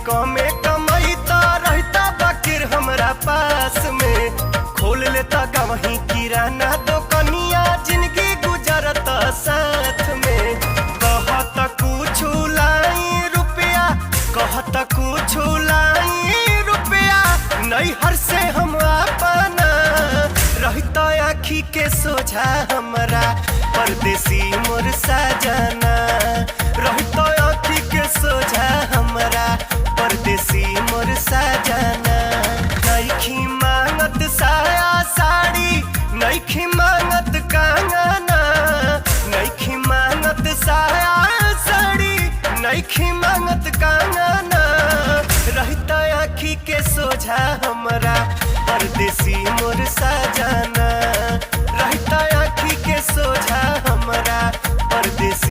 कमे कमैता रहता बाकिर हमरा पास में खोल लेता गवही किराना दुकनिया जिंदगी गुजरता साथ में कहत कुछ लाई रुपया कहत कुछ लाई रुपया नैहर से हम अपना रहता आखी के सोझा हमरा परदेसी मोर साजना रहता आखी के सोझा हमरा परदेसी मोर साजना नइखी मांगत साया साड़ी नइखी मांगत कंगना नइखी मांगत साया साड़ी नइखी मांगत कंगना रहता आखी के सोझा हमरा परदेसी मोर साजना।